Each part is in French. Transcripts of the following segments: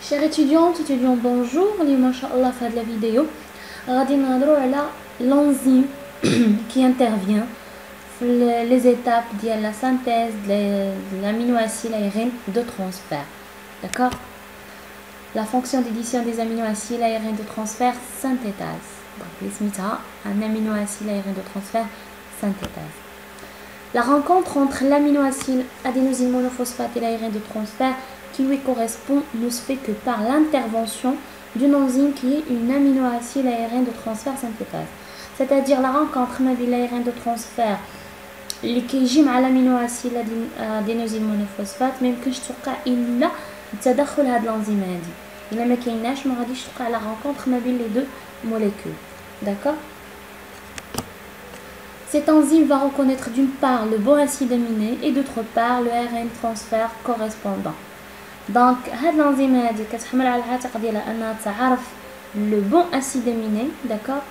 Chers étudiantes, étudiants, bonjour. اليوم ان شاء الله في هذه الفيديو غادي نهضروا على l'enzyme qui intervient في les étapes ديال la synthèse de l'aminoacide aérien de transfert. D'accord? La fonction d'édition des aminoacides aériens de transfert synthétase. Donc سميتها un aminoacide aérien de transfert synthétase. La rencontre entre l'aminoacide adénosine monophosphate et l'aérien de transfert qui lui correspond ne se fait que par l'intervention d'une enzyme qui est une aminoacide aérien de transfert synthétase. C'est-à-dire la rencontre entre l'aérien de transfert اللي كيجي مع l'aminoacide adénosine monophosphate ما يمكنش توقع الا بتدخل هاد الانزيم هادي. الا ما كايناش ما غاديش توقع لا rencontre ما بين les deux molécules. D'accord? Cette enzyme va reconnaître d'une part le bon acide aminé et d'autre part le ARN transfert correspondant. Donc, cette enzyme كتحمل على العاتق ديالها انها تعرف le bon acide aminé, d'accord,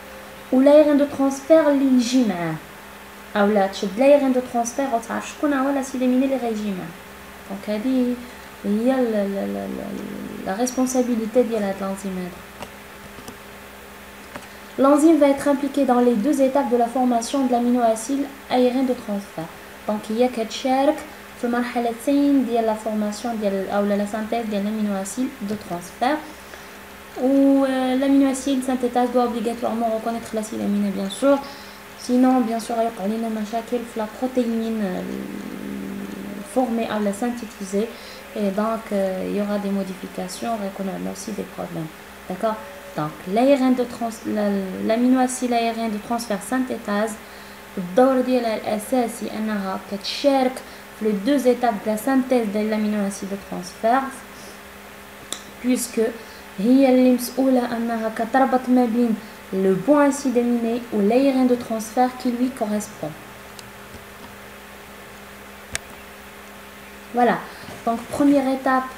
ou l'ARN de transfert اللي يجي معاه او لا تشد l'ARN de transfert وتعرف شكون هو l'acide aminé اللي غيجي معاه. Donc هذه هي la responsabilité ديال هاد الانزيم هذا. L'enzyme va être impliquée dans les deux étapes de la formation de l'aminoacide aérien de transfert. Donc هي كتشارك في المرحلتين ديال لا فورماسيون ديال او لا سانتيز ديال l'aminoacide de transfert. Où l'aminoacide synthétase doit obligatoirement reconnaître l'acide aminé bien sûr. Sinon bien sûr يوقع لنا مشاكل في la protéine formée à la synthétiser et donc il y aura des modifications et qu'on a aussi des problèmes. D'accord? Donc l'aminoacide aérien de transfert synthétase الدور ديالها الاساسي انها كتشارك في les deux étapes de la synthèse de l'aminoacide de transfert puisque هي اللي مسؤولة انها كتربط ما بين le bon acide aminé ou l'ARN de transfert qui lui correspond. Voilà. Donc première étape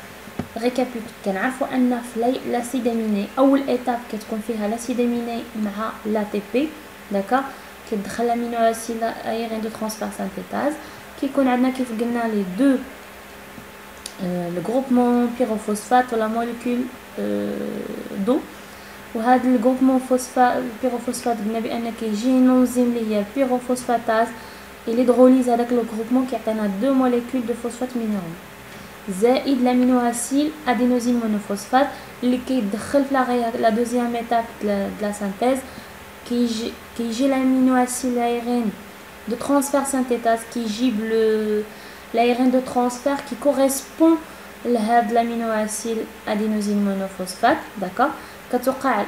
récapitule كنعرفوا ان في l'acide aminé اول étape كتكون فيها l'acide aminé مع l'ATP. D'accord? كيدخل l'aminoacide aérien de transfert synthétase كيكون عندنا كيف قلنا les deux le groupement pyrophosphate ou la molécule d'eau. وهذا الجروبمون pyrophosphate قلنا بان كيجي انزيم اللي هي pyrophosphatase اللي هيدروليز هذاك لو جروبمون كيعطينا دو موليكول دو فوسفات مينرال زائد l'aminoacide adénosine monophosphate اللي كيدخل في لا دوزيام ايتاب د لا سانتيز كيجي l'aminoacide aérien de transfert synthétase كيجيب l'ARN de transfert qui correspond لهاد l'aminoacide adénosine monophosphate. D'accord? كتوقع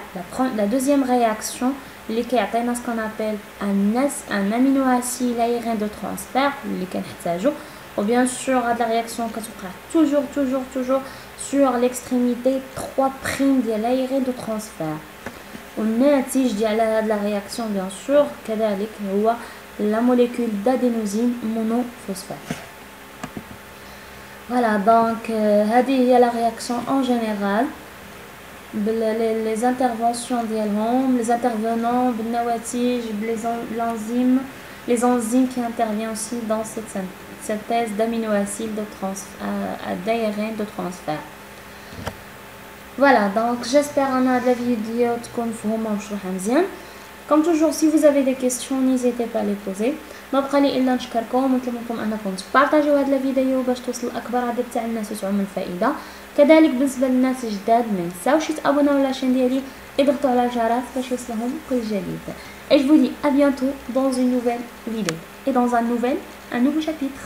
la deuxième réaction اللي كيعطينا ce qu'on appelle un aminoacide aérien de transfert اللي كنحتاجو. و bien sûr هاد la réaction كتوقع toujours sur l'extrémité 3' ديال l'ARN de transfert. والناتج ديال هاد la réaction bien sûr كذلك هو la molécule d'adénosine monophosphate. Voilà, donc هذه هي la réaction en général. Les interventions ديالهم les intervenants بالنواتج les enzymes qui interviennent aussi dans cette synthèse d'aminoacides d'ARN de transfert. Voilà, donc j'espère ان هاد la vidéo تكون مفهومه ومشروحه مزيان. Comme toujours, si vous avez des questions, n'hésitez pas à les poser. ما بقى لي الا نشكركم ونطلب منكم انكم تبارطاجيو هذا الفيديو باش توصل لاكبر عدد تاع الناس وتعم الفائده. كذلك بالنسبه للناس الجداد ما نساوش يتابوناو لاشين ديالي يضغطوا على الجرس باش يوصلهم كل جديد. Et je vous dis à bientôt dans une nouvelle vidéo et dans un nouveau chapitre.